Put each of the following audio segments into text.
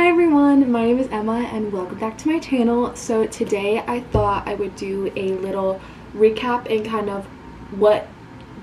Hi everyone, my name is Emma and welcome back to my channel. So today I thought I would do a little recap and kind of what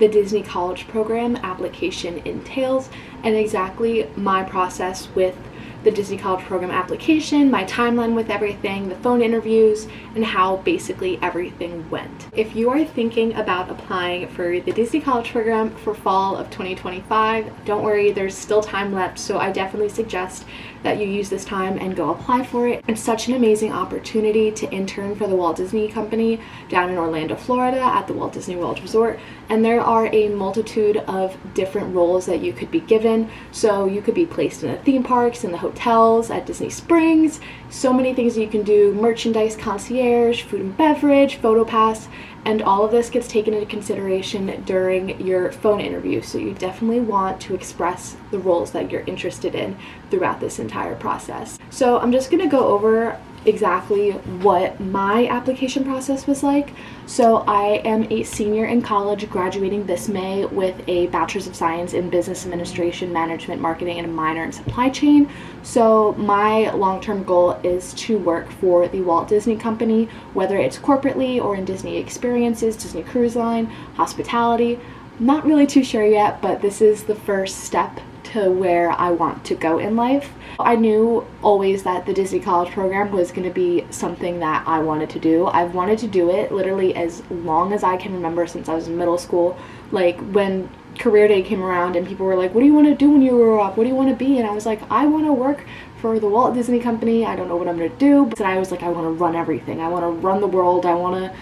the Disney College Program application entails and exactly my process with the Disney College Program application, my timeline with everything, the phone interviews, and how basically everything went. If you are thinking about applying for the Disney College Program for fall of 2025, don't worry, there's still time left, so I definitely suggest that you use this time and go apply for it. It's such an amazing opportunity to intern for the Walt Disney Company down in Orlando, Florida at the Walt Disney World Resort, and there are a multitude of different roles that you could be given. So you could be placed in the theme parks, in the hotels, at Disney Springs, so many things you can do, merchandise concierge, food and beverage, photo pass, and all of this gets taken into consideration during your phone interview. So you definitely want to express the roles that you're interested in throughout this entire process. So I'm just gonna go over exactly what my application process was like. So I am a senior in college, graduating this May with a Bachelor's of Science in Business Administration, Management, Marketing, and a minor in Supply Chain. So my long-term goal is to work for the Walt Disney Company, whether it's corporately or in Disney Experiences, Disney Cruise Line, hospitality. Not really too sure yet, but this is the first step to where I want to go in life. I knew always that the Disney College Program was going to be something that I wanted to do. I've wanted to do it literally as long as I can remember, since I was in middle school. Like when career day came around and people were like, what do you want to do when you grow up? What do you want to be? And I was like, I want to work for the Walt Disney Company. I don't know what I'm going to do. But I was like, I want to run everything. I want to run the world. I want to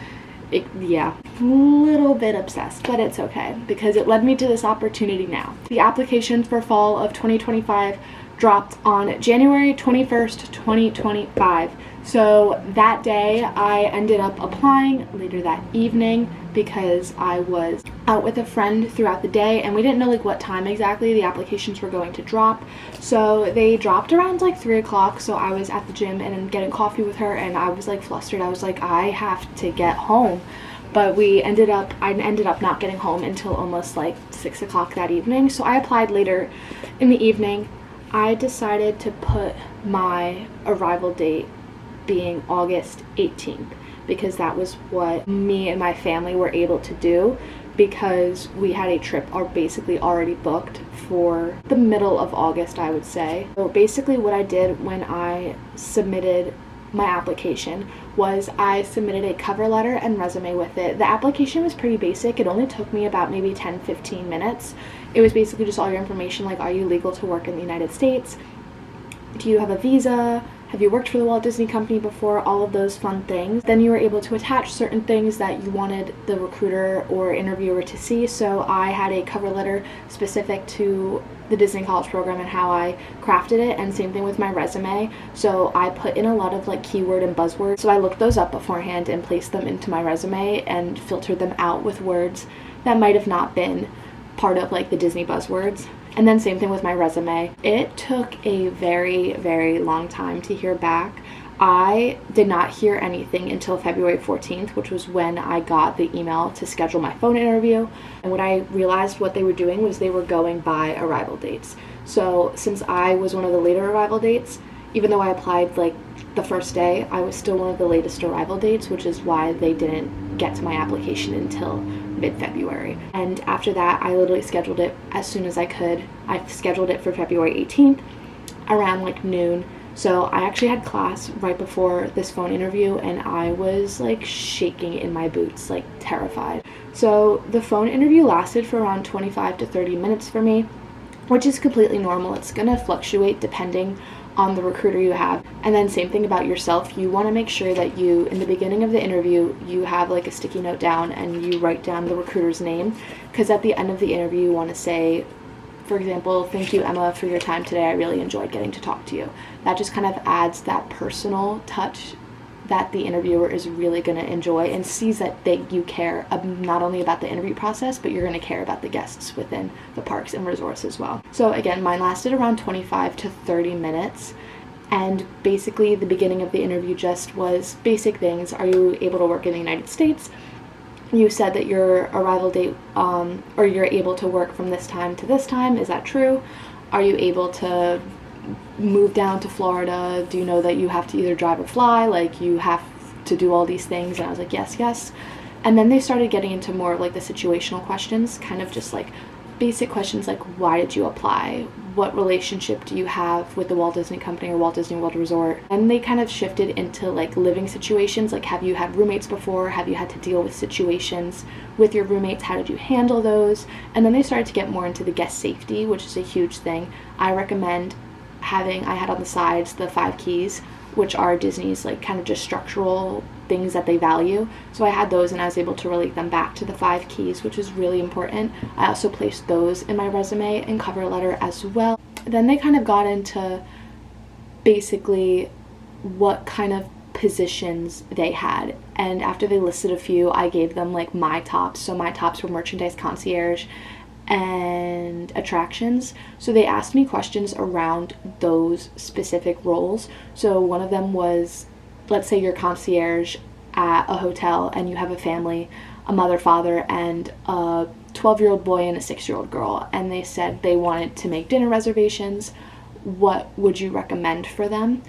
yeah, a little bit obsessed, but it's okay because it led me to this opportunity now. The applications for fall of 2025 dropped on January 21st, 2025. So that day I ended up applying later that evening because I was out with a friend throughout the day and we didn't know like what time exactly the applications were going to drop. So they dropped around like 3 o'clock. So I was at the gym and getting coffee with her and I was like flustered. I was like, I have to get home. But I ended up not getting home until almost like 6 o'clock that evening. So I applied later in the evening. I decided to put my arrival date being August 18th because that was what me and my family were able to do because we had a trip basically already booked for the middle of August, I would say. So basically what I did when I submitted my application was I submitted a cover letter and resume with it. The application was pretty basic. It only took me about maybe 10-15 minutes. It was basically just all your information, like, are you legal to work in the United States? Do you have a visa? Have you worked for the Walt Disney Company before? All of those fun things. Then you were able to attach certain things that you wanted the recruiter or interviewer to see. So I had a cover letter specific to the Disney College Program and how I crafted it, and same thing with my resume. So I put in a lot of like keyword and buzzwords. So I looked those up beforehand and placed them into my resume and filtered them out with words that might have not been part of like the Disney buzzwords. And then same thing with my resume. It took a very, very long time to hear back. I did not hear anything until February 14th, which was when I got the email to schedule my phone interview. And what I realized what they were doing was they were going by arrival dates. So since I was one of the later arrival dates, even though I applied like the first day, I was still one of the latest arrival dates, which is why they didn't get to my application until mid-February. And after that, I literally scheduled it as soon as I could. I scheduled it for February 18th around like noon. So I actually had class right before this phone interview and I was like shaking in my boots, like terrified. So the phone interview lasted for around 25 to 30 minutes for me, which is completely normal. It's gonna fluctuate depending on the recruiter you have. And then same thing about yourself. You want to make sure that you, in the beginning of the interview, you have like a sticky note down and you write down the recruiter's name, because at the end of the interview you want to say, for example, thank you, Emma, for your time today. I really enjoyed getting to talk to you. That just kind of adds that personal touch that the interviewer is really going to enjoy and sees that you care not only about the interview process, but you're going to care about the guests within the parks and resorts as well. So again, mine lasted around 25 to 30 minutes. And basically the beginning of the interview just was basic things. Are you able to work in the United States? You said that your arrival date, or you're able to work from this time to this time. Is that true? Are you able to move down to Florida? Do you know that you have to either drive or fly? Like, you have to do all these things. And I was like, yes, yes. And then they started getting into more of like the situational questions, kind of just like basic questions like, why did you apply? What relationship do you have with the Walt Disney Company or Walt Disney World Resort? And they kind of shifted into like living situations, like, have you had roommates before? Have you had to deal with situations with your roommates? How did you handle those? And then they started to get more into the guest safety, which is a huge thing. I recommend I had on the sides the 5 keys, which are Disney's like kind of just structural things that they value. So I had those, and I was able to relate them back to the 5 keys, which is really important. I also placed those in my resume and cover letter as well. Then they kind of got into basically what kind of positions they had, and after they listed a few, I gave them like my tops. So my tops were merchandise concierge and attractions. So they asked me questions around those specific roles. So one of them was, let's say you're concierge at a hotel and you have a family, a mother, father, and a 12-year-old boy and a 6-year-old girl, and they said they wanted to make dinner reservations. What would you recommend for them?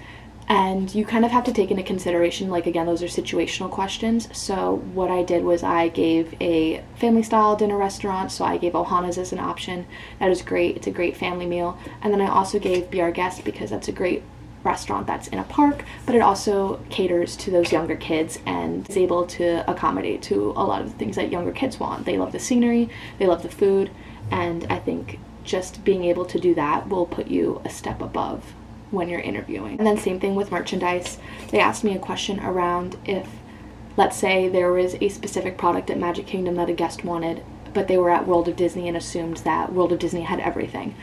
And you kind of have to take into consideration, like, again, those are situational questions. So what I did was I gave a family style dinner restaurant. So I gave Ohana's as an option. That is great. It's a great family meal. And then I also gave Be Our Guest, because that's a great restaurant that's in a park, but it also caters to those younger kids and is able to accommodate to a lot of the things that younger kids want. They love the scenery, they love the food, and I think just being able to do that will put you a step above when you're interviewing. And then same thing with merchandise. They asked me a question around if, let's say, there was a specific product at Magic Kingdom that a guest wanted, but they were at World of Disney and assumed that World of Disney had everything,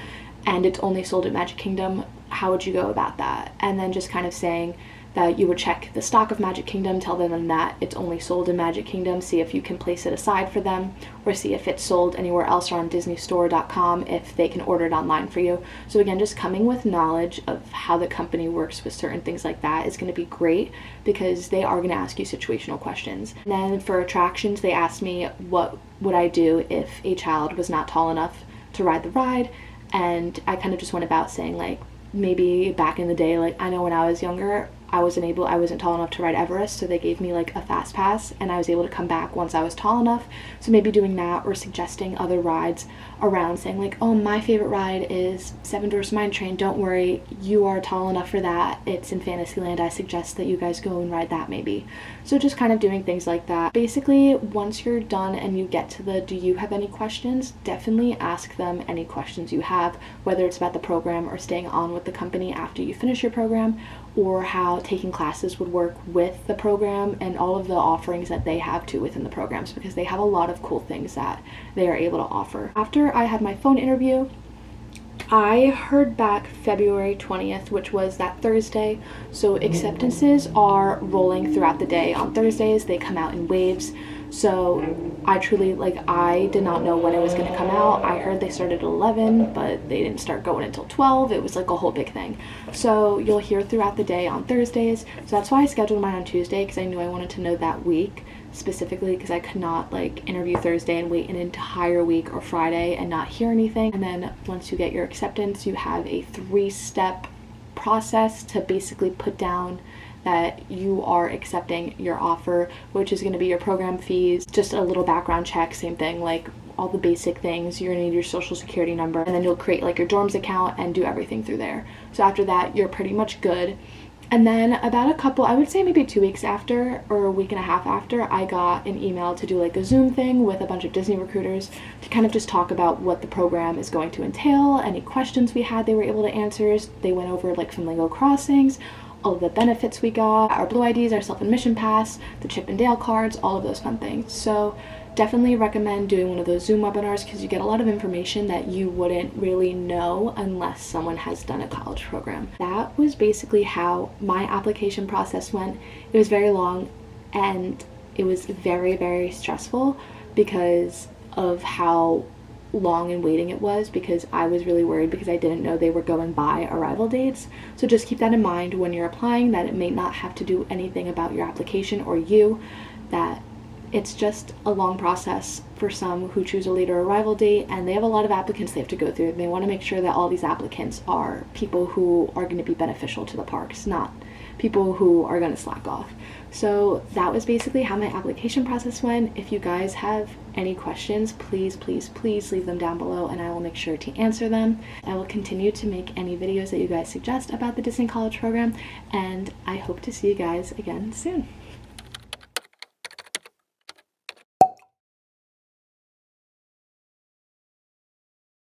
and it's only sold at Magic Kingdom. How would you go about that? And then just kind of saying that you would check the stock of Magic Kingdom, tell them that it's only sold in Magic Kingdom, see if you can place it aside for them, or see if it's sold anywhere else or on disneystore.com if they can order it online for you. So again, just coming with knowledge of how the company works with certain things like that is going to be great, because they are going to ask you situational questions. And then for attractions, they asked me what would I do if a child was not tall enough to ride the ride, and I kind of just went about saying, like, maybe back in the day, like, I know when I was younger, I wasn't tall enough to ride Everest, so they gave me like a fast pass, and I was able to come back once I was tall enough. So maybe doing that, or suggesting other rides around, saying like, oh, my favorite ride is Seven Dwarfs Mine Train. Don't worry, you are tall enough for that. It's in Fantasyland. I suggest that you guys go and ride that maybe. So just kind of doing things like that. Basically, once you're done and you get to the do you have any questions, definitely ask them any questions you have, whether it's about the program or staying on with the company after you finish your program, or how taking classes would work with the program and all of the offerings that they have too within the programs, because they have a lot of cool things that they are able to offer. After I had my phone interview, I heard back February 20th, which was that Thursday. So acceptances are rolling throughout the day. On Thursdays, they come out in waves. So I did not know when it was going to come out. I heard they started at 11, but they didn't start going until 12. It was like a whole big thing. So you'll hear throughout the day on Thursdays. So that's why I scheduled mine on Tuesday, because I knew I wanted to know that week specifically, because I could not like interview Thursday and wait an entire week, or Friday and not hear anything. And then once you get your acceptance, you have a 3-step process to basically put down that you are accepting your offer, which is going to be your program fees, just a little background check, same thing, like all the basic things. You're going to need your social security number, and then you'll create like your dorms account and do everything through there. So after that, you're pretty much good. And then about I would say maybe 2 weeks after, or a week and a half after, I got an email to do like a Zoom thing with a bunch of Disney recruiters to kind of just talk about what the program is going to entail, any questions we had they were able to answer. They went over like Flamingo Crossings, all of the benefits we got, our Blue IDs, our self-admission pass, the Chip and Dale cards, all of those fun things. So definitely recommend doing one of those Zoom webinars, because you get a lot of information that you wouldn't really know unless someone has done a college program. That was basically how my application process went. It was very long, and it was very, very stressful because of how long and waiting it was, because I was really worried because I didn't know they were going by arrival dates. So just keep that in mind when you're applying, that it may not have to do anything about your application or you, that it's just a long process for some who choose a later arrival date, and they have a lot of applicants they have to go through. They want to make sure that all these applicants are people who are going to be beneficial to the parks, not people who are going to slack off. So that was basically how my application process went. If you guys have any questions, please leave them down below and I will make sure to answer them. I will continue to make any videos that you guys suggest about the Disney College program, and I hope to see you guys again soon.